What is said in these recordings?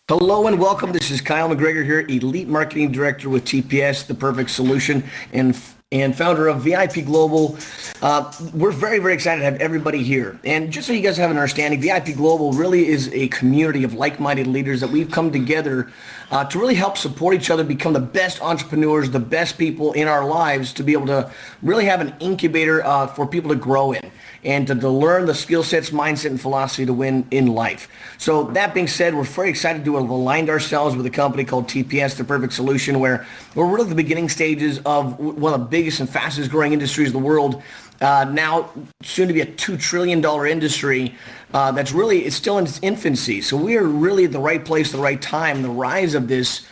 Hello and welcome. This is Kyle McGregor here, Elite Marketing Director with TPS, The Perfect Solution, and founder of VIP Global. We're very, very excited to have everybody here. And just so you guys have an understanding, VIP Global really is a community of like-minded leaders that we've come together to really help support each other, become the best entrepreneurs, the best people in our lives, to be able to really have an incubator for people to grow in and to learn the skill sets, mindset, and philosophy to win in life. So that being said, we're very excited to have aligned ourselves with a company called TPS, The Perfect Solution, where we're really at the beginning stages of one of the biggest and fastest growing industries in the world. Now soon to be a $2 trillion industry that's really, it's still in its infancy. So we are really at the right place, the right time, the rise of this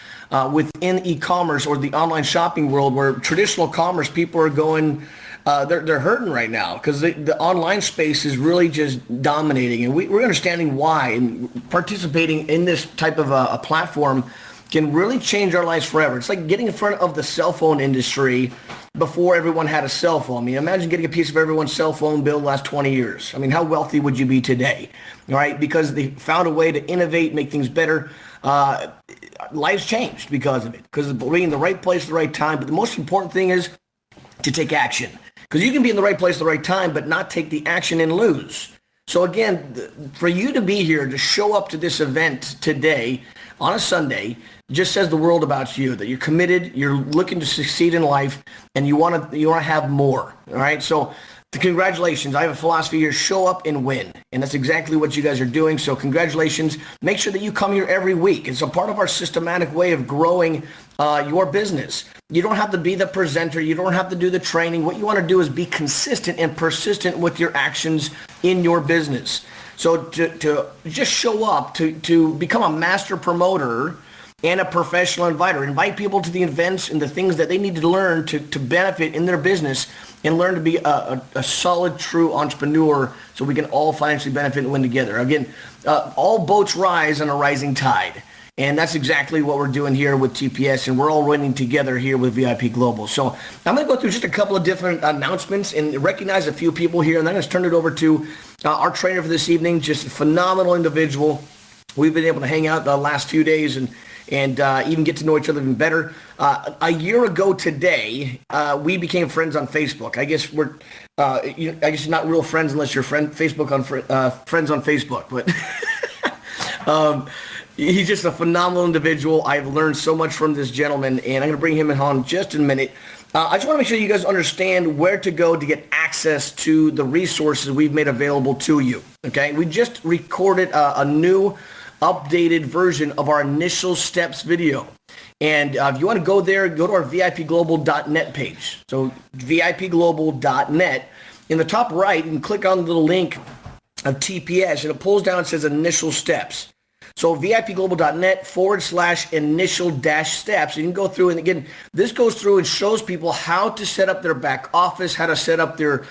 within e-commerce or the online shopping world, where traditional commerce, people are going, they're hurting right now because the online space is really just dominating, and we're understanding why, and participating in this type of a platform can really change our lives forever. It's like getting in front of the cell phone industry before everyone had a cell phone. I mean, imagine getting a piece of everyone's cell phone bill the last 20 years. I mean, how wealthy would you be today? All right, because they found a way to innovate, make things better. Lives changed because of it, because of being in the right place at the right time. But the most important thing is to take action, because you can be in the right place at the right time, but not take the action and lose. So again, for you to be here, to show up to this event today on a Sunday, just says the world about you, that you're committed, you're looking to succeed in life, and you want to have more. All right. So congratulations. I have a philosophy here: show up and win. And that's exactly what you guys are doing. So congratulations. Make sure that you come here every week. It's a part of our systematic way of growing your business. You don't have to be the presenter. You don't have to do the training. What you want to do is be consistent and persistent with your actions in your business. So to just show up, to become a master promoter and a professional inviter. Invite people to the events and the things that they need to learn to benefit in their business, and learn to be a solid, true entrepreneur, so we can all financially benefit and win together. Again, all boats rise on a rising tide. And that's exactly what we're doing here with TPS, and we're all running together here with VIP Global. So I'm going to go through just a couple of different announcements and recognize a few people here, and then I'm going to turn it over to our trainer for this evening, just a phenomenal individual. We've been able to hang out the last few days and even get to know each other even better. A year ago today, we became friends on Facebook. I guess I guess you're not real friends unless you're friends on Facebook. But he's just a phenomenal individual. I've learned so much from this gentleman, and I'm going to bring him on in just a minute. I just want to make sure you guys understand where to go to get access to the resources we've made available to you. Okay, we just recorded a new updated version of our initial steps video. And if you want to go there, go to our VIPglobal.net page. So VIPglobal.net. In the top right, you can click on the little link of TPS, and it pulls down and says initial steps. So VIPglobal.net/initial-steps. You can go through, and again, this goes through and shows people how to set up their back office, how to set up the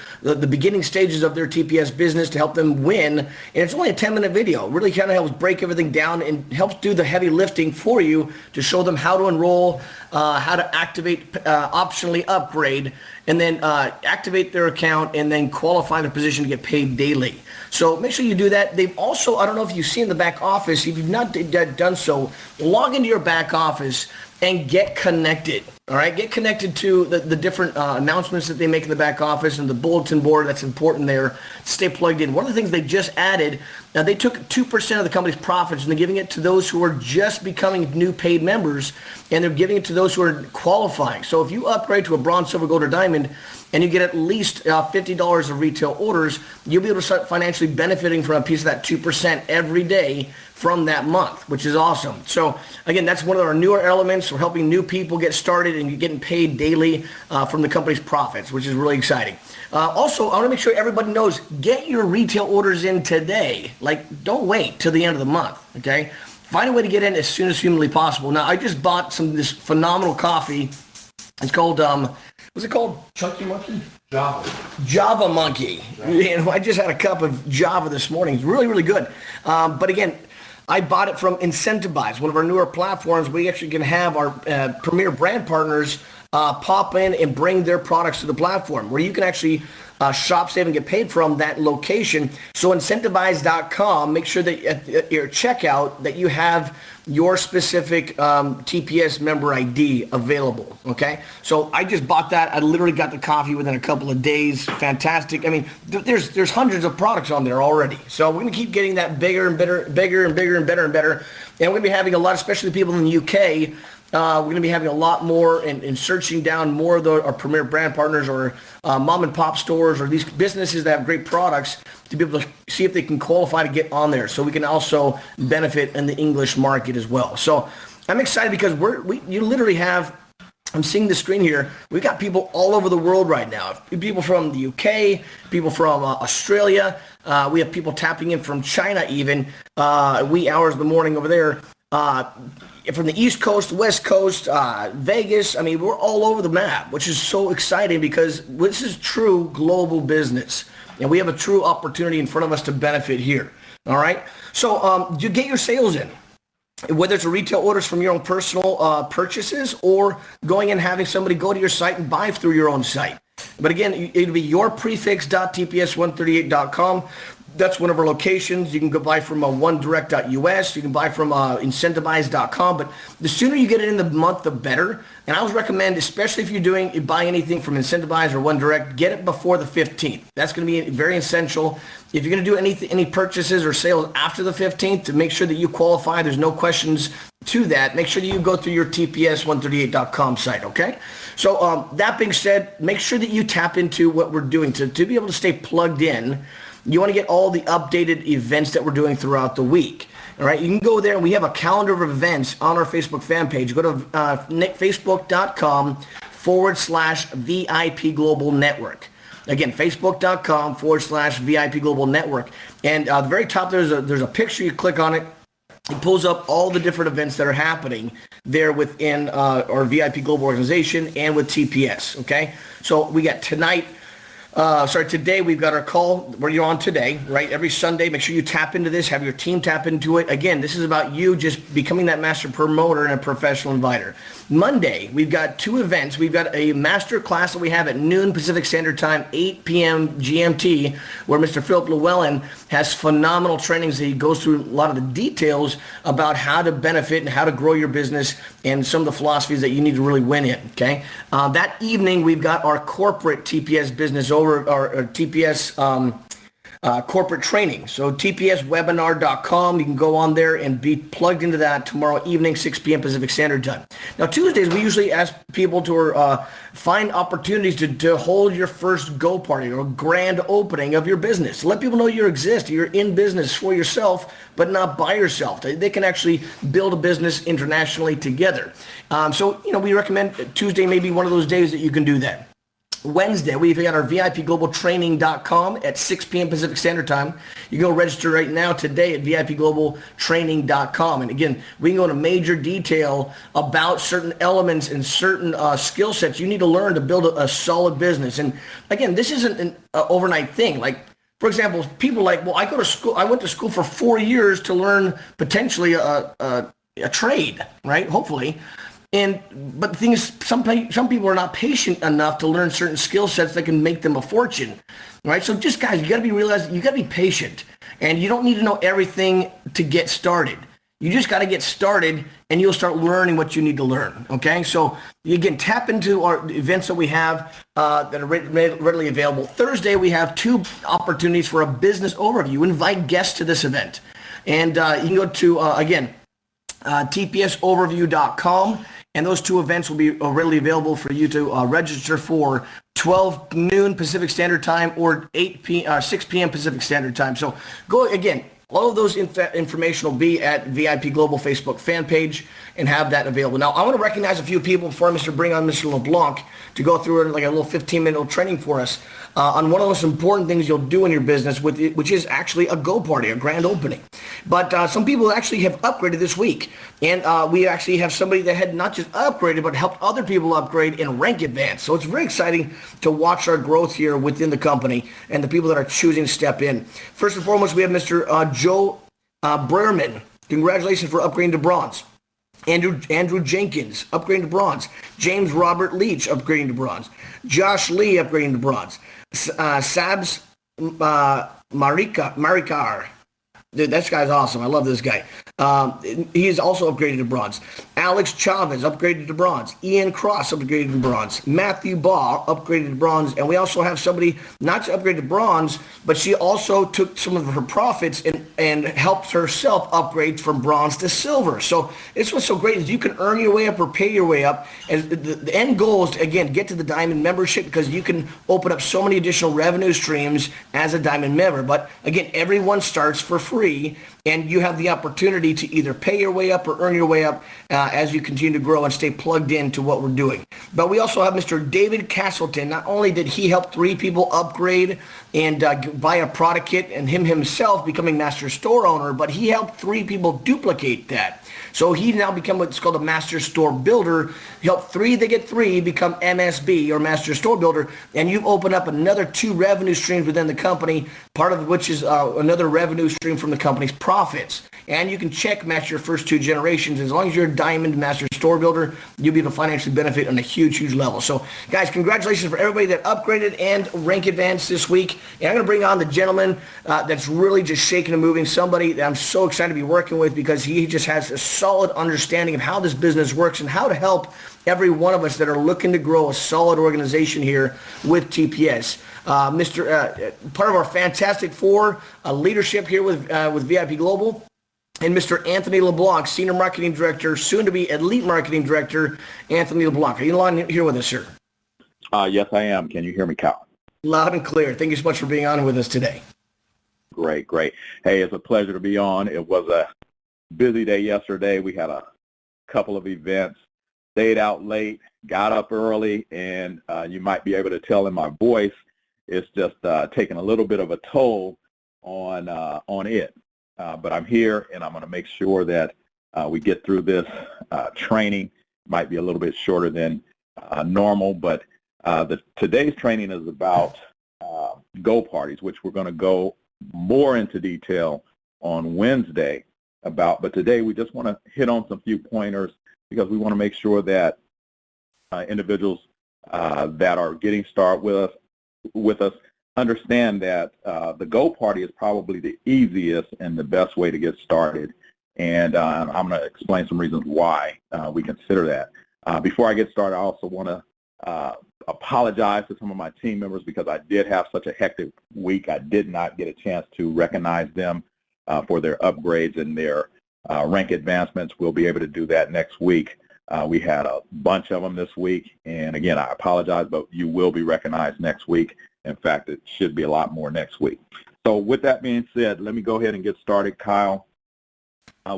beginning stages of their TPS business to help them win. And it's only a 10-minute video. It really kind of helps break everything down and helps do the heavy lifting for you to show them how to enroll, how to activate, optionally upgrade, and then activate their account, and then qualify their position to get paid daily. So make sure you do that. They've also, I don't know if you see in the back office, if you've not done so, log into your back office and get connected. All right, get connected to the different announcements that they make in the back office and the bulletin board. That's important there. Stay plugged in. One of the things they just added, now they took 2% of the company's profits and they're giving it to those who are just becoming new paid members, and they're giving it to those who are qualifying. So if you upgrade to a bronze, silver, gold, or diamond, and you get at least $50 of retail orders, you'll be able to start financially benefiting from a piece of that 2% every day from that month, which is awesome. So again, that's one of our newer elements. We're helping new people get started and getting paid daily from the company's profits, which is really exciting. Also, I want to make sure everybody knows, get your retail orders in today. Like, don't wait till the end of the month, okay? Find a way to get in as soon as humanly possible. Now, I just bought this phenomenal coffee. It's called, what's it called? Chunky Monkey? Java Monkey. Right. I just had a cup of Java this morning. It's really, really good. But again, I bought it from Incentivize, one of our newer platforms. We actually can have our premier brand partners pop in and bring their products to the platform, where you can actually shop, save, and get paid from that location. So incentivize.com, make sure that at your checkout that you have your specific TPS member ID available, okay? So I just bought that. I literally got the coffee within a couple of days. Fantastic. I mean, there's hundreds of products on there already. So we're going to keep getting that bigger and better, bigger and bigger and better and better. And we're going to be having a lot, especially people in the UK, we're going to be having a lot more and searching down more of our premier brand partners or mom and pop stores or these businesses that have great products to be able to see if they can qualify to get on there so we can also benefit in the English market as well. So I'm excited because you literally have, I'm seeing the screen here, we've got people all over the world right now. People from the UK, people from Australia. We have people tapping in from China even, wee hours of the morning over there. From the East Coast, West Coast, Vegas. I mean, we're all over the map, which is so exciting because this is true global business. And we have a true opportunity in front of us to benefit here. All right. So you get your sales in, whether it's a retail orders from your own personal purchases or going and having somebody go to your site and buy through your own site. But again, it'll be yourprefix.tps138.com. That's one of our locations. You can go buy from onedirect.us. You can buy from incentivize.com. But the sooner you get it in the month, the better. And I always recommend, especially if you're buying anything from Incentivize or One Direct, get it before the 15th. That's going to be very essential. If you're going to do any purchases or sales after the 15th, to make sure that you qualify, there's no questions to that. Make sure that you go through your TPS138.com site, okay? So that being said, make sure that you tap into what we're doing to be able to stay plugged in. You want to get all the updated events that we're doing throughout the week. All right, you can go there and we have a calendar of events on our Facebook fan page. Go to facebook.com/VIP Global Network. Again, facebook.com/VIP Global Network. And at the very top, there's a picture. You click on it. It pulls up all the different events that are happening there within our VIP Global organization and with TPS. Okay, so we got tonight. Today we've got our call where you're on today, right? Every Sunday, make sure you tap into this, have your team tap into it. Again, this is about you just becoming that master promoter and a professional inviter. Monday, we've got two events. We've got a master class that we have at noon Pacific Standard Time, 8 p.m. GMT, where Mr. Philip Llewellyn has phenomenal trainings that he goes through a lot of the details about how to benefit and how to grow your business and some of the philosophies that you need to really win in, okay? That evening, we've got our corporate TPS business over, our TPS corporate training. So tpswebinar.com, you can go on there and be plugged into that tomorrow evening, 6 p.m. Pacific Standard Time. Now, Tuesdays, we usually ask people to find opportunities to hold your first go party or grand opening of your business. Let people know you exist. You're in business for yourself, but not by yourself. They can actually build a business internationally together. We recommend Tuesday may be one of those days that you can do that. Wednesday, we've got our VIPGlobalTraining.com at 6 p.m. Pacific Standard Time. You can go register right now today at VIPGlobalTraining.com. And again, we can go into major detail about certain elements and certain skill sets you need to learn to build a solid business. And again, this isn't an overnight thing. Like, for example, people like, well, I went to school for 4 years to learn potentially a trade, right? Hopefully. But the thing is, some people are not patient enough to learn certain skill sets that can make them a fortune, right? So just guys, you got to be patient, and you don't need to know everything to get started. You just got to get started, and you'll start learning what you need to learn. Okay, so you can tap into our events that we have that are readily available. Thursday, we have 2 opportunities for a business overview. Invite guests to this event, and you can go to tpsoverview.com. And those 2 events will be readily available for you to register for 12 noon Pacific Standard Time or 6 p.m. Pacific Standard Time. So go again. All of those information will be at VIP Global Facebook fan page and have that available. Now, I want to recognize a few people before I bring on Mr. LeBlanc to go through like a little 15-minute training for us on one of the most important things you'll do in your business, which is actually a go party, a grand opening. But some people actually have upgraded this week, and we actually have somebody that had not just upgraded, but helped other people upgrade in rank advance. So it's very exciting to watch our growth here within the company and the people that are choosing to step in. First and foremost, we have Mr. Joe Brerman. Congratulations for upgrading to bronze. Andrew Jenkins, upgrading to bronze. James Robert Leach, upgrading to bronze. Josh Lee, upgrading to bronze. Sabs Marikar. Dude, this guy's awesome. I love this guy. He is also upgraded to bronze. Alex Chavez, upgraded to bronze. Ian Cross, upgraded to bronze. Matthew Baugh, upgraded to bronze. And we also have somebody not to upgrade to bronze, but she also took some of her profits and helped herself upgrade from bronze to silver. So this what's so great is you can earn your way up or pay your way up. And the end goal is to, again, get to the Diamond membership because you can open up so many additional revenue streams as a Diamond member. But again, everyone starts for free. And you have the opportunity to either pay your way up or earn your way up as you continue to grow and stay plugged into what we're doing. But we also have Mr. David Castleton. Not only did he help 3 people upgrade and buy a product kit and him himself becoming master store owner, but he helped 3 people duplicate that. So he now become what's called a master store builder. He helped 3, they get 3, become MSB or master store builder. And you've opened up another 2 revenue streams within the company, part of which is another revenue stream from the company's profits. And you can check match your first 2 generations. As long as you're a Diamond Master Store Builder, you'll be able to financially benefit on a huge, huge level. So guys, congratulations for everybody that upgraded and rank advanced this week. And I'm going to bring on the gentleman that's really just shaking and moving, somebody that I'm so excited to be working with because he just has a solid understanding of how this business works and how to help every one of us that are looking to grow a solid organization here with TPS. Part of our Fantastic Four leadership here with VIP Global, and Mr. Anthony LeBlanc, Senior Marketing Director, soon to be Elite Marketing Director, Anthony LeBlanc. Are you on here with us, sir? Yes, I am. Can you hear me, Cal? Loud and clear. Thank you so much for being on with us today. Great, great. Hey, it's a pleasure to be on. It was a busy day yesterday. We had a couple of events, stayed out late, got up early, and you might be able to tell in my voice, it's just taking a little bit of a toll on it. But I'm here, and I'm going to make sure that we get through this training. Might be a little bit shorter than normal, but today's training is about Go Parties, which we're going to go more into detail on Wednesday about. But today we just want to hit on some few pointers because we want to make sure that individuals that are getting started with us understand that the Go Party is probably the easiest and the best way to get started. And I'm going to explain some reasons why we consider that. Before I get started, I also want to apologize to some of my team members because I did have such a hectic week. I did not get a chance to recognize them for their upgrades and their rank advancements. We'll be able to do that next week. We had a bunch of them this week, and again, I apologize, but you will be recognized next week. In fact, it should be a lot more next week. So with that being said, let me go ahead and get started, Kyle,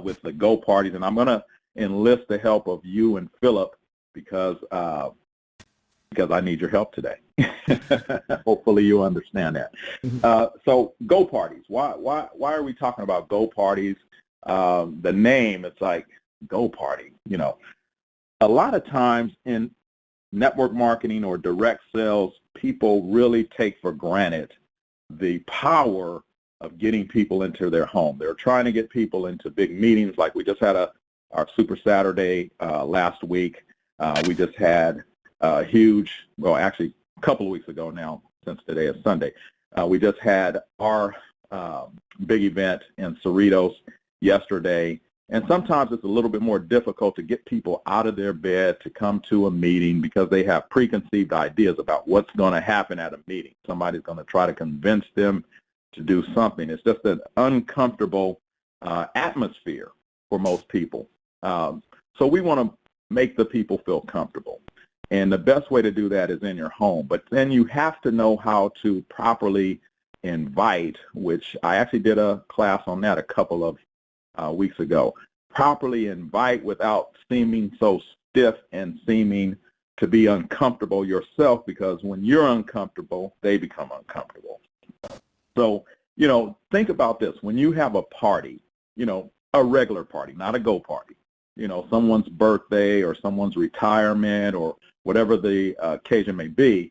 with the Go Parties, and I'm going to enlist the help of you and Philip because I need your help today. Hopefully you understand that. So Go Parties, why are we talking about Go Parties? The name, it's like Go Party, you know. A lot of times in network marketing or direct sales, people really take for granted the power of getting people into their home. They're trying to get people into big meetings, like we just had our Super Saturday last week. We just had a huge, well, actually a couple of weeks ago now, since today is Sunday, we just had our big event in Cerritos yesterday. And sometimes it's a little bit more difficult to get people out of their bed to come to a meeting because they have preconceived ideas about what's going to happen at a meeting. Somebody's going to try to convince them to do something. It's just an uncomfortable atmosphere for most people. So we want to make the people feel comfortable. And the best way to do that is in your home. But then you have to know how to properly invite, which I actually did a class on that a couple of weeks ago. Properly invite without seeming so stiff and seeming to be uncomfortable yourself, because when you're uncomfortable, they become uncomfortable. So, you know, think about this. When you have a party, you know, a regular party, not a Go Party, you know, someone's birthday or someone's retirement or whatever the occasion may be,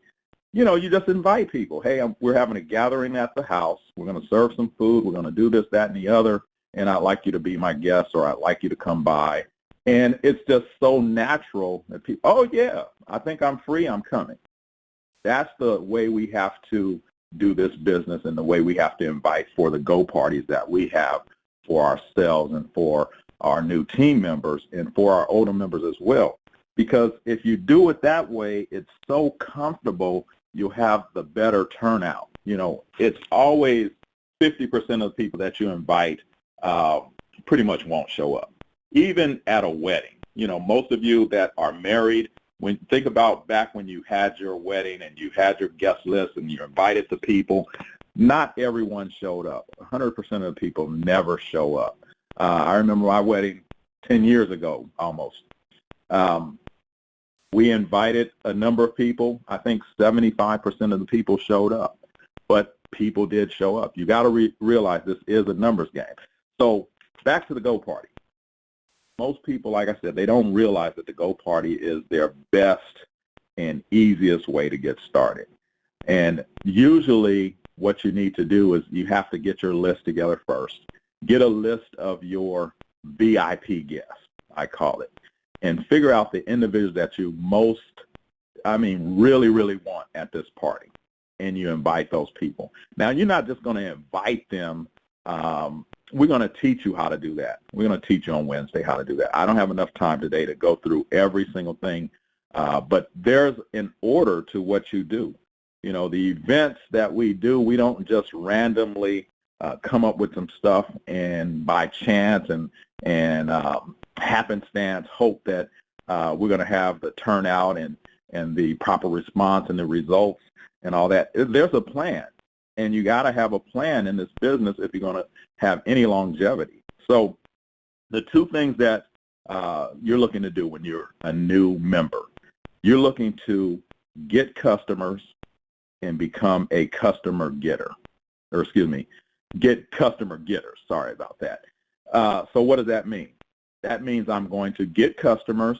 you know, you just invite people. Hey, we're having a gathering at the house. We're going to serve some food. We're going to do this, that, and the other. And I'd like you to be my guest, or I'd like you to come by And it's just so natural that people, oh yeah, I think I'm free, I'm coming. That's the way we have to do this business and the way we have to invite for the go parties that we have for ourselves and for our new team members and for our older members as well. Because if you do it that way, it's so comfortable, you'll have the better turnout. You know, it's always 50% of the people that you invite pretty much won't show up. Even at a wedding, you know, most of you that are married, when think about back when you had your wedding and you had your guest list and you invited the people, not everyone showed up. 100% of the people never show up. I remember my wedding 10 years ago almost. We invited a number of people. I think 75% of the people showed up, but people did show up. You got to realize this is a numbers game. So back to the go party. Most people, like I said, they don't realize that the go party is their best and easiest way to get started. And usually what you need to do is you have to get your list together first. Get a list of your VIP guests, I call it, and figure out the individuals that you really, really want at this party. And you invite those people. Now, you're not just going to invite them. We're going to teach you how to do that. We're going to teach you on Wednesday how to do that. I don't have enough time today to go through every single thing, but there's an order to what you do. You know, the events that we do, we don't just randomly come up with some stuff and by chance and happenstance hope that we're going to have the turnout and the proper response and the results and all that. There's a plan. And you got to have a plan in this business if you're going to have any longevity. So the two things that you're looking to do when you're a new member, you're looking to get customers and become a customer getter. Get customer getters. Sorry about that. So what does that mean? That means I'm going to get customers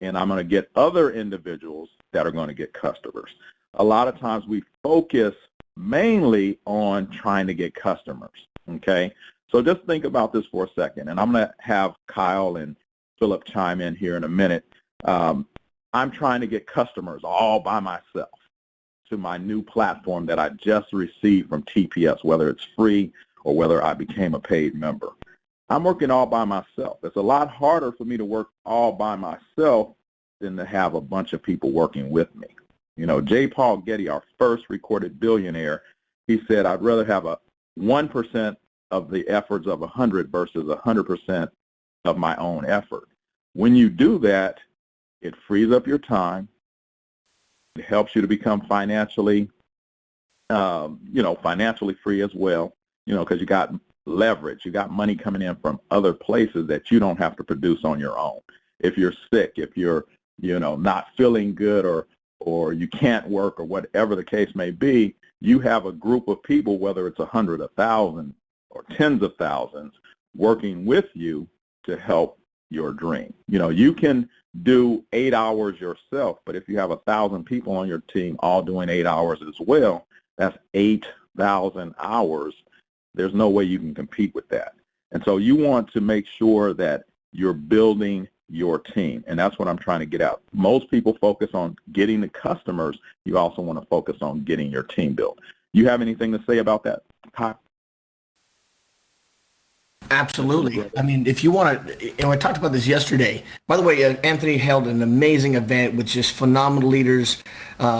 and I'm going to get other individuals that are going to get customers. A lot of times we focus mainly on trying to get customers, okay? So just think about this for a second, and I'm going to have Kyle and Philip chime in here in a minute. I'm trying to get customers all by myself to my new platform that I just received from TPS, whether it's free or whether I became a paid member. I'm working all by myself. It's a lot harder for me to work all by myself than to have a bunch of people working with me. You know, J. Paul Getty, our first recorded billionaire, he said, I'd rather have a 1% of the efforts of 100 versus 100% of my own effort. When you do that, it frees up your time. It helps you to become financially free as well, because you got leverage. You got money coming in from other places that you don't have to produce on your own. If you're sick, if you're, not feeling good or you can't work or whatever the case may be, you have a group of people, whether it's 100, 1,000, or tens of thousands, working with you to help your dream. You can do 8 hours yourself, but if you have 1,000 people on your team all doing 8 hours as well, that's 8,000 hours. There's no way you can compete with that. And so you want to make sure that you're building your team, and that's what I'm trying to get out. Most people focus on getting the customers. You also want to focus on getting your team built. You have anything to say about that, Kyle? Absolutely. I mean, if you want to, I talked about this yesterday. By the way, Anthony held an amazing event with just phenomenal leaders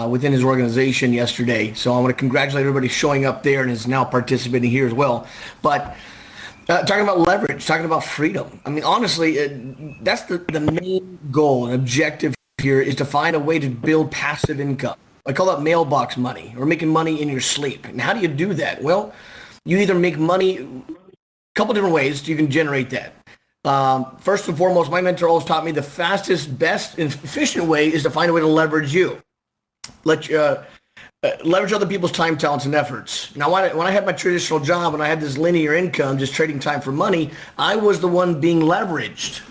within his organization yesterday. So I want to congratulate everybody showing up there and is now participating here as well. But talking about leverage, talking about freedom. I mean, honestly, that's the main goal and objective here is to find a way to build passive income. I call that mailbox money, or making money in your sleep. And how do you do that? Well, you either make money a couple different ways you can generate that. First and foremost, my mentor always taught me the fastest, best, and efficient way is to find a way to leverage you. Leverage other people's time, talents, and efforts. Now, when I had my traditional job and I had this linear income, just trading time for money, I was the one being leveraged.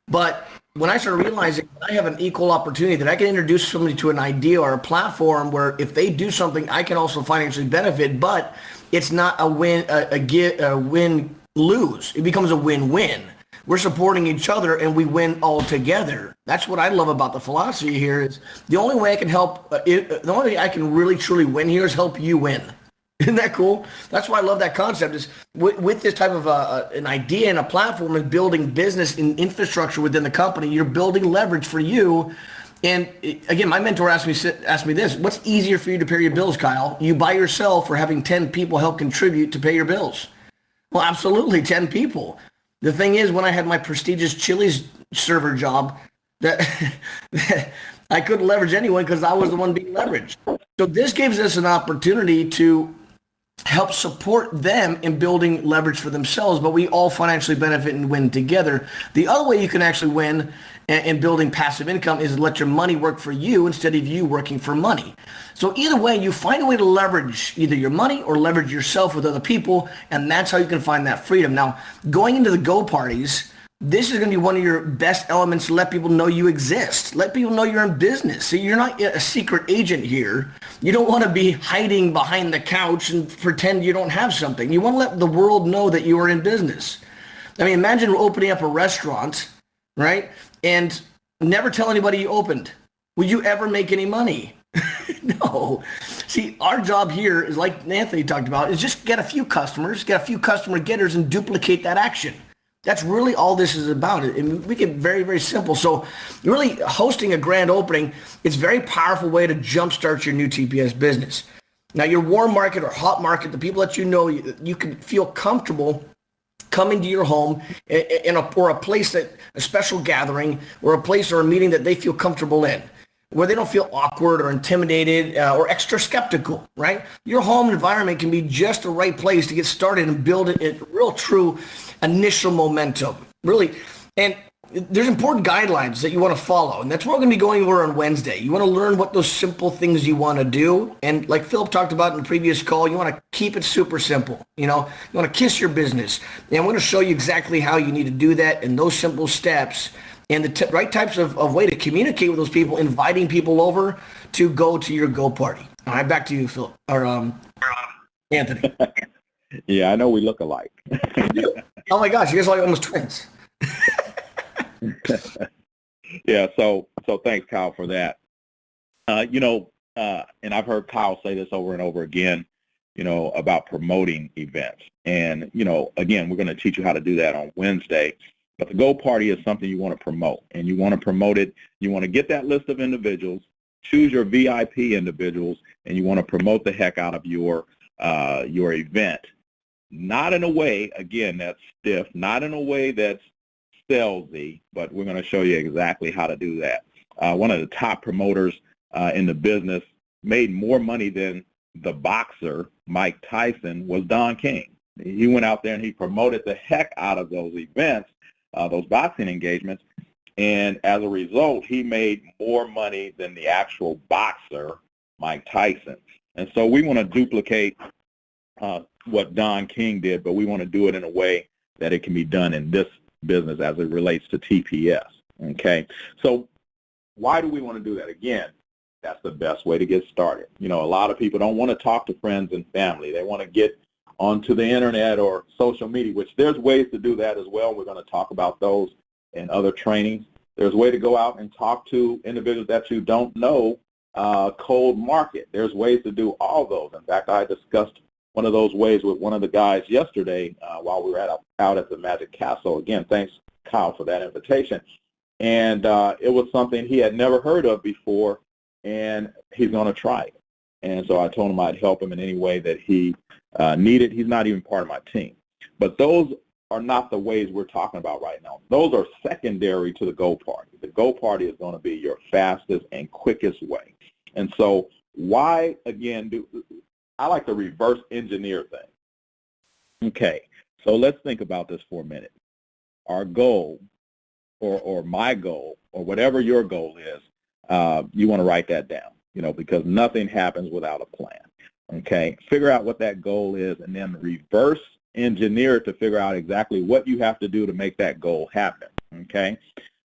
But when I started realizing that I have an equal opportunity, that I can introduce somebody to an idea or a platform where if they do something, I can also financially benefit, but it's not a win-lose. It becomes a win-win. we're supporting each other and we win all together. That's what I love about the philosophy here is the only way I can help, the only way I can really truly win here is help you win. Isn't that cool? That's why I love that concept is with this type of an idea and a platform and building business and infrastructure within the company, you're building leverage for you. And again, my mentor asked me this, what's easier for you to pay your bills, Kyle? You by yourself or having 10 people help contribute to pay your bills? Well, absolutely 10 people. The thing is, when I had my prestigious Chili's server job, that I couldn't leverage anyone because I was the one being leveraged. So this gives us an opportunity to help support them in building leverage for themselves, but we all financially benefit and win together. The other way you can actually win in building passive income is let your money work for you instead of you working for money. So either way, you find a way to leverage either your money or leverage yourself with other people, and that's how you can find that freedom. Now, going into the go parties, this is going to be one of your best elements to let people know you exist. Let people know you're in business. So you're not a secret agent here. You don't want to be hiding behind the couch and pretend you don't have something. You want to let the world know that you are in business. I mean, imagine opening up a restaurant, right? And never tell anybody you opened. Would you ever make any money? No. See, our job here is like Anthony talked about, is just get a few customers, get a few customer getters and duplicate that action. That's really all this is about. And we get very, very simple. So really hosting a grand opening, it's a very powerful way to jumpstart your new TPS business. Now your warm market or hot market, the people that you know, you can feel comfortable coming to your home or a place that a special gathering or a place or a meeting that they feel comfortable in, where they don't feel awkward or intimidated or extra skeptical, right? Your home environment can be just the right place to get started and build a real true initial momentum, really. And there's important guidelines that you want to follow, and that's what we're going to be going over on Wednesday. You want to learn what those simple things you want to do, and like Philip talked about in the previous call, you want to keep it super simple. You want to kiss your business, and we're going to show you exactly how you need to do that and those simple steps and the right types of way to communicate with those people, inviting people over to go to your go party. All right, back to you, Philip, or Anthony. Yeah, I know we look alike. Oh my gosh, you guys are like almost twins. Yeah, so thanks, Kyle, for that. And I've heard Kyle say this over and over again, about promoting events. And, again, we're going to teach you how to do that on Wednesday. But the Go Party is something you want to promote, and you want to promote it. You want to get that list of individuals, choose your VIP individuals, and you want to promote the heck out of your event. Not in a way, again, that's stiff, not in a way that's salesy, but we're going to show you exactly how to do that. One of the top promoters in the business made more money than the boxer, Mike Tyson, was Don King. He went out there and he promoted the heck out of those events, those boxing engagements, and as a result, he made more money than the actual boxer, Mike Tyson. And so we want to duplicate what Don King did, but we want to do it in a way that it can be done in this business as it relates to TPS. Okay, so why do we want to do that? Again, that's the best way to get started. A lot of people don't want to talk to friends and family. They want to get onto the internet or social media, which there's ways to do that as well. We're going to talk about those in other trainings. There's a way to go out and talk to individuals that you don't know, cold market. There's ways to do all those. In fact, I discussed one of those ways with one of the guys yesterday while we were out at the Magic Castle. Again, thanks, Kyle, for that invitation. And it was something he had never heard of before, and he's going to try it. And so I told him I'd help him in any way that he needed. He's not even part of my team. But those are not the ways we're talking about right now. Those are secondary to the Go Party. The Go Party is going to be your fastest and quickest way. And so why, again, I like the reverse engineer thing. Okay, so let's think about this for a minute. Our goal, or my goal, or whatever your goal is, you want to write that down, because nothing happens without a plan. Okay, figure out what that goal is and then reverse engineer it to figure out exactly what you have to do to make that goal happen. Okay,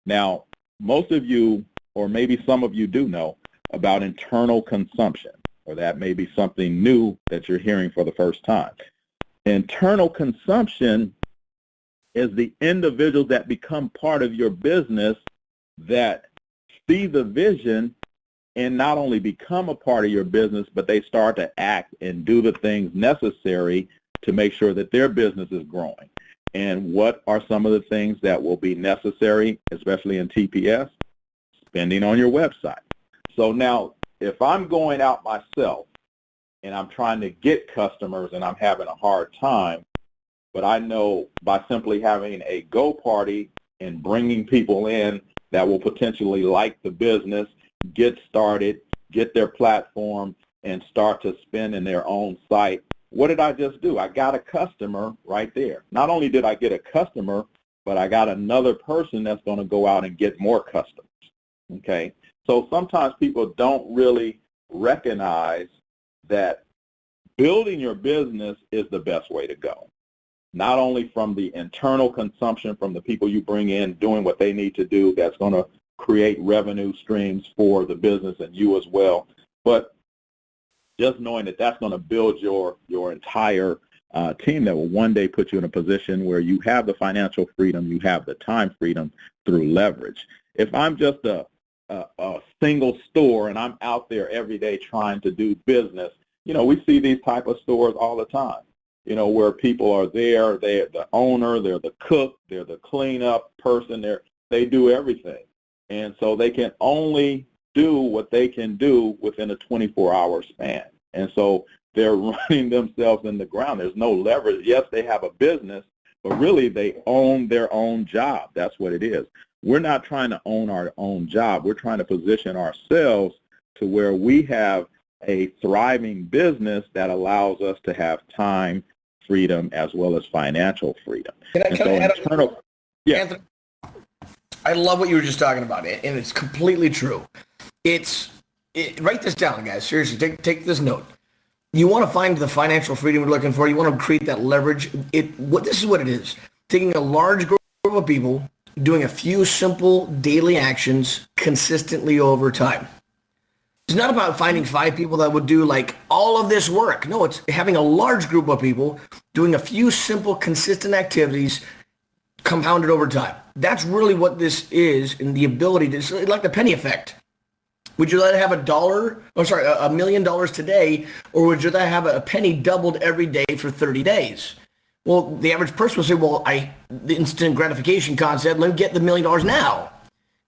now most of you, or maybe some of you, do know about internal consumption, or that may be something new that you're hearing for the first time. Internal consumption is the individuals that become part of your business that see the vision and not only become a part of your business, but they start to act and do the things necessary to make sure that their business is growing. And what are some of the things that will be necessary, especially in TPS? Spending on your website. So now, if I'm going out myself and I'm trying to get customers and I'm having a hard time, but I know by simply having a go party and bringing people in that will potentially like the business, get started, get their platform, and start to spend in their own site, what did I just do? I got a customer right there. Not only did I get a customer, but I got another person that's going to go out and get more customers. Okay? So sometimes people don't really recognize that building your business is the best way to go. Not only from the internal consumption from the people you bring in doing what they need to do that's going to create revenue streams for the business and you as well, but just knowing that that's going to build your entire team that will one day put you in a position where you have the financial freedom, you have the time freedom through leverage. If I'm just a single store and I'm out there every day trying to do business, you know, we see these type of stores all the time, you know, where people are there, they're the owner, they're the cook, they're the cleanup person, they do everything. And so they can only do what they can do within a 24-hour span. And so they're running themselves in the ground. There's no leverage. Yes, they have a business, but really they own their own job. That's what it is. We're not trying to own our own job. We're trying to position ourselves to where we have a thriving business that allows us to have time freedom as well as financial freedom. Anthony, I love what you were just talking about, and it's completely true. Write this down, guys. Seriously, take this note. You want to find the financial freedom you're looking for. You want to create that leverage. This is what it is. Taking a large group of people, doing a few simple daily actions consistently over time. It's not about finding 5 people that would do like all of this work. No, it's having a large group of people doing a few simple, consistent activities compounded over time. That's really what this is, and the ability to, it's like the penny effect. Would you rather have $1 million today, or would you rather have a penny doubled every day for 30 days? Well, the average person will say, well, the instant gratification concept, let me get the $1 million now.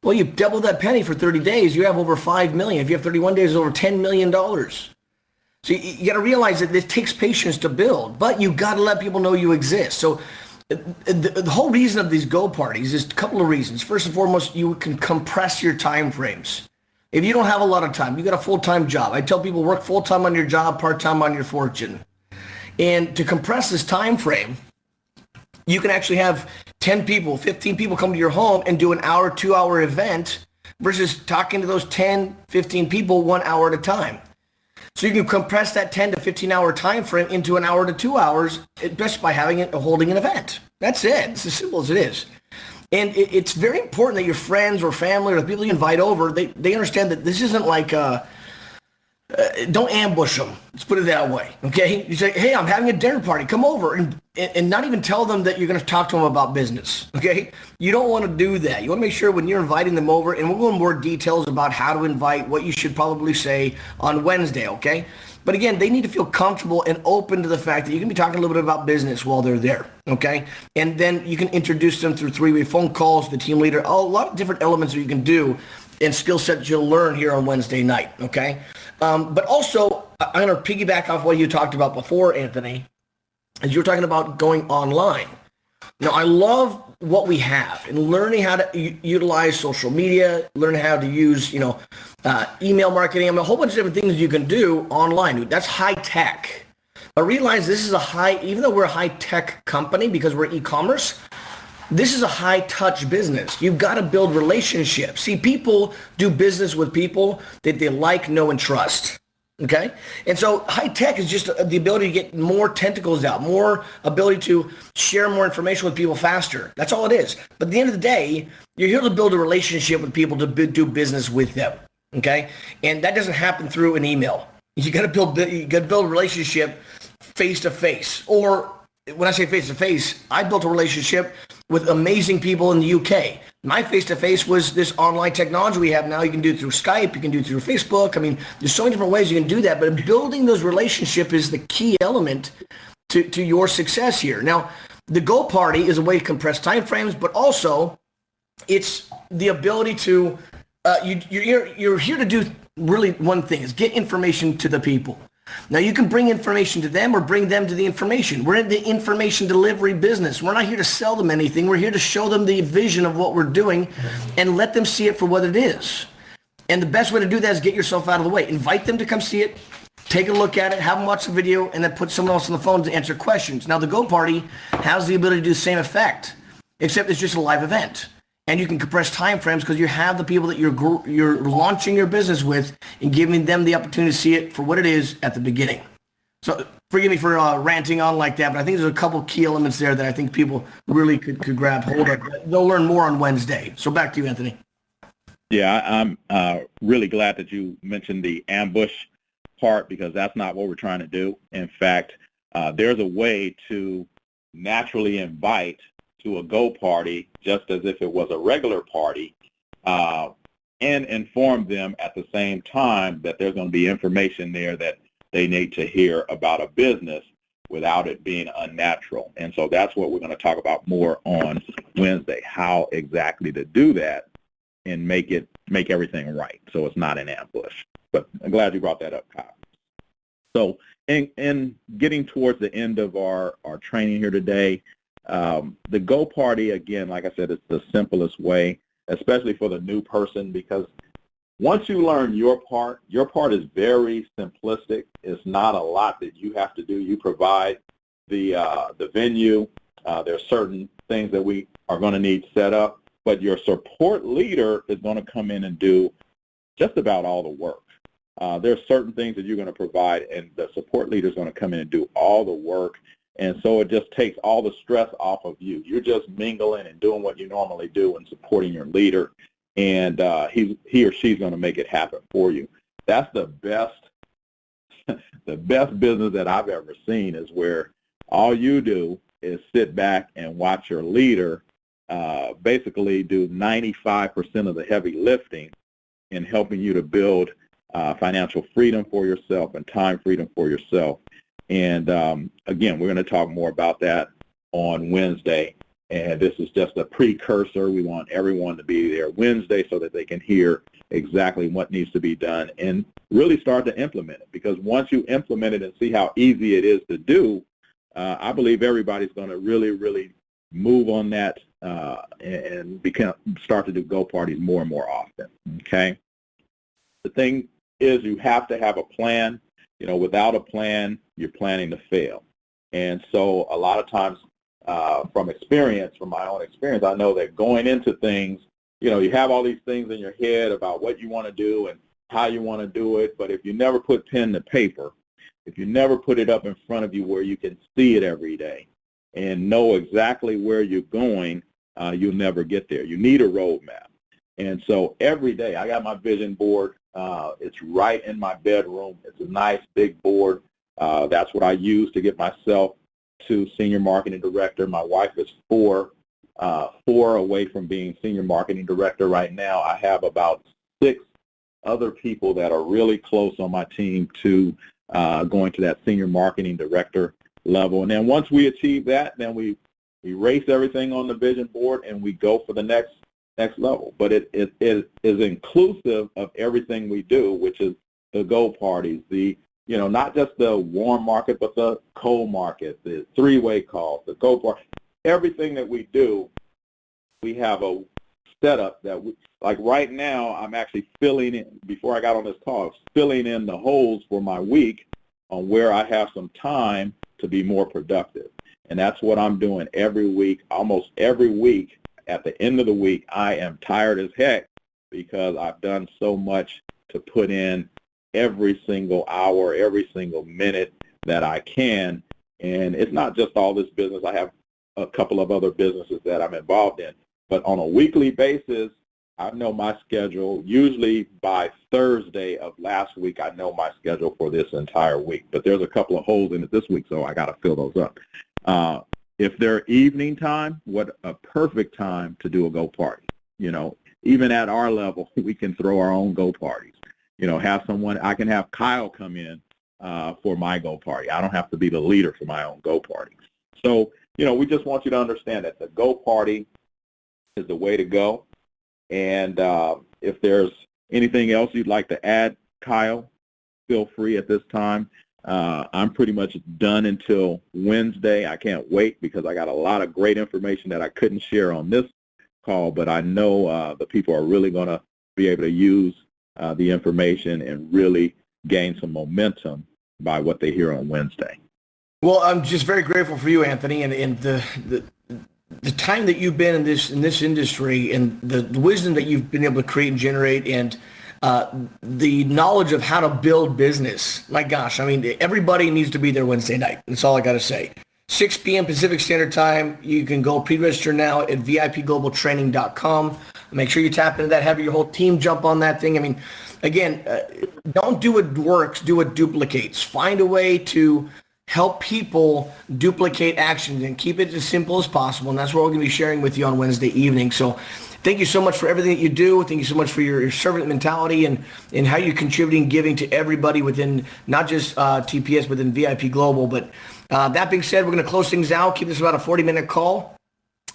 Well, you double that penny for 30 days, you have over $5 million. If you have 31 days, it's over $10 million. So you got to realize that this takes patience to build, but you got to let people know you exist. So the whole reason of these go parties is a couple of reasons. First and foremost, you can compress your time frames. If you don't have a lot of time, you got a full-time job. I tell people work full-time on your job, part-time on your fortune. And to compress this time frame, you can actually have 10 people, 15 people come to your home and do an hour, 2-hour event versus talking to those 10, 15 people 1 hour at a time. So you can compress that 10 to 15 hour time frame into an hour to 2 hours just by holding an event. That's it. It's as simple as it is. And it's very important that your friends or family or the people you invite over, they understand that this isn't like don't ambush them. Let's put it that way. Okay. You say, hey, I'm having a dinner party. Come over and not even tell them that you're going to talk to them about business. Okay. You don't want to do that. You want to make sure when you're inviting them over, and we'll go into more details about how to invite, what you should probably say on Wednesday. Okay. But again, they need to feel comfortable and open to the fact that you can be talking a little bit about business while they're there, okay? And then you can introduce them through 3-way phone calls, the team leader, a lot of different elements that you can do and skill sets you'll learn here on Wednesday night, okay? But also, I'm going to piggyback off what you talked about before, Anthony, as you were talking about going online. Now, I love what we have and learning how to utilize social media, learn how to use, email marketing. A whole bunch of different things you can do online. That's high tech. But realize this is even though we're a high tech company because we're e-commerce, this is a high touch business. You've got to build relationships. See, people do business with people that they like, know, and trust. Okay. And so high tech is just the ability to get more tentacles out, more ability to share more information with people faster. That's all it is. But at the end of the day, you're here to build a relationship with people to do business with them. Okay. And that doesn't happen through an email. You got to build a relationship face to face or when I say face-to-face, I built a relationship with amazing people in the UK. My face-to-face was this online technology we have now. You can do it through Skype. You can do it through Facebook. I mean, there's so many different ways you can do that. But building those relationships is the key element to your success here. Now, the Go Party is a way to compress timeframes, but also it's the ability to, you're here to do really one thing, is get information to the people. Now, you can bring information to them or bring them to the information. We're in the information delivery business. We're not here to sell them anything. We're here to show them the vision of what we're doing and let them see it for what it is. And the best way to do that is get yourself out of the way. Invite them to come see it, take a look at it, have them watch the video, and then put someone else on the phone to answer questions. Now, the Go Party has the ability to do the same effect, except it's just a live event. And you can compress time frames because you have the people that you're launching your business with and giving them the opportunity to see it for what it is at the beginning. So forgive me for ranting on like that, but I think there's a couple key elements there that I think people really could grab hold of. They'll learn more on Wednesday. So back to you, Anthony. Yeah, I'm really glad that you mentioned the ambush part, because that's not what we're trying to do. In fact, there's a way to naturally invite to a Go Party just as if it was a regular party, and inform them at the same time that there's going to be information there that they need to hear about a business without it being unnatural. And so that's what we're going to talk about more on Wednesday, how exactly to do that and make everything right so it's not an ambush. But I'm glad you brought that up, Kyle. So in getting towards the end of our training here today, the Go Party, again, like I said, it's the simplest way, especially for the new person, because once you learn your part is very simplistic. It's not a lot that you have to do. You provide the venue. There are certain things that we are going to need set up, but your support leader is going to come in and do just about all the work. There are certain things that you're going to provide, and the support leader is going to come in and do all the work. And so it just takes all the stress off of you. You're just mingling and doing what you normally do and supporting your leader, and he or she's going to make it happen for you. That's the best business that I've ever seen, is where all you do is sit back and watch your leader basically do 95% of the heavy lifting in helping you to build financial freedom for yourself and time freedom for yourself. And again, we're going to talk more about that on Wednesday. And this is just a precursor. We want everyone to be there Wednesday so that they can hear exactly what needs to be done and really start to implement it. Because once you implement it and see how easy it is to do, I believe everybody's going to really, really move on that and start to do Go Parties more and more often. Okay. The thing is, you have to have a plan. You know, without a plan, you're planning to fail. And so a lot of times from my own experience, I know that going into things, you know, you have all these things in your head about what you want to do and how you want to do it. But if you never put pen to paper, if you never put it up in front of you where you can see it every day and know exactly where you're going, you'll never get there. You need a roadmap. And so every day, I got my vision board. It's right in my bedroom. It's a nice big board. That's what I use to get myself to senior marketing director. My wife is four away from being senior marketing director right now. I have about 6 other people that are really close on my team to going to that senior marketing director level. And then once we achieve that, then we erase everything on the vision board and we go for the next level. But it is inclusive of everything we do, which is the Go Parties, not just the warm market, but the cold market, the 3-way calls, the Go Party. Everything that we do, we have a setup that like right now, I'm actually filling in, before I got on this call, filling in the holes for my week on where I have some time to be more productive. And that's what I'm doing every week, almost every week. At the end of the week, I am tired as heck because I've done so much to put in every single hour, every single minute that I can. And it's not just all this business. I have a couple of other businesses that I'm involved in. But on a weekly basis, I know my schedule. Usually by Thursday of last week, I know my schedule for this entire week. But there's a couple of holes in it this week, so I got to fill those up. If they're evening time, what a perfect time to do a go party. Even at our level, we can throw our own go parties. Have someone, I can have Kyle come in for my go party. I don't have to be the leader for my own go party. So, we just want you to understand that the go party is the way to go. And if there's anything else you'd like to add, Kyle, feel free at this time. I'm pretty much done until Wednesday. I can't wait because I got a lot of great information that I couldn't share on this call, but I know the people are really going to be able to use the information and really gain some momentum by what they hear on Wednesday. Well, I'm just very grateful for you, Anthony, and the time that you've been in this industry and the wisdom that you've been able to create and generate, and the knowledge of how to build business. My gosh, I mean, everybody needs to be there Wednesday night. That's all I got to say. 6 p.m. Pacific Standard Time. You can go pre-register now at VIPglobaltraining.com. Make sure you tap into that. Have your whole team jump on that thing. I mean, again, don't do what works. Do what duplicates. Find a way to help people duplicate actions and keep it as simple as possible. And that's what we're going to be sharing with you on Wednesday evening. So thank you so much for everything that you do. Thank you so much for your servant mentality and how you're contributing, giving to everybody within not just TPS, but in VIP Global. But that being said, we're going to close things out. Keep this about a 40-minute call.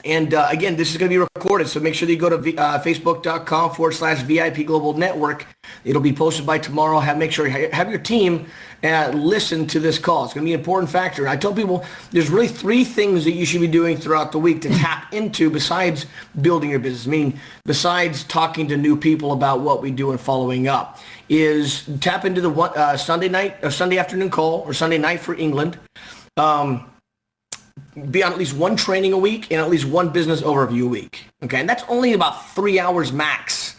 And again, this is going to be recorded, so make sure that you go to facebook.com/VIP Global Network. It'll be posted by tomorrow. Make sure you have your team listen to this call. It's going to be an important factor. I tell people there's really 3 things that you should be doing throughout the week to tap into besides building your business. I mean, besides talking to new people about what we do and following up, is tap into the Sunday night or Sunday afternoon call or Sunday night for England. Be on at least 1 training a week and at least 1 business overview a week. Okay, and that's only about 3 hours max.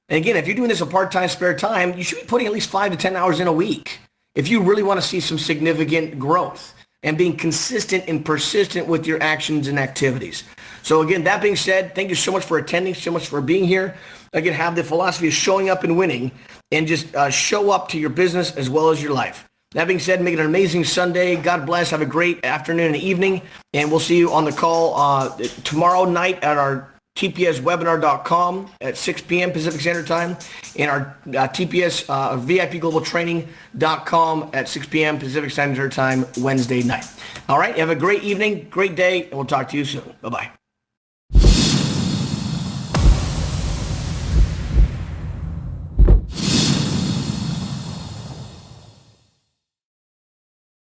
And again, if you're doing this a part-time spare time, you should be putting at least 5 to 10 hours in a week if you really want to see some significant growth and being consistent and persistent with your actions and activities. So again, that being said, thank you so much for attending, so much for being here. Again, have the philosophy of showing up and winning, and just show up to your business as well as your life. That being said, make it an amazing Sunday. God bless. Have a great afternoon and evening. And we'll see you on the call tomorrow night at our tpswebinar.com at 6 p.m. Pacific Standard Time, and our TPS VIPglobaltraining.com at 6 p.m. Pacific Standard Time Wednesday night. All right. Have a great evening, great day, and we'll talk to you soon. Bye-bye.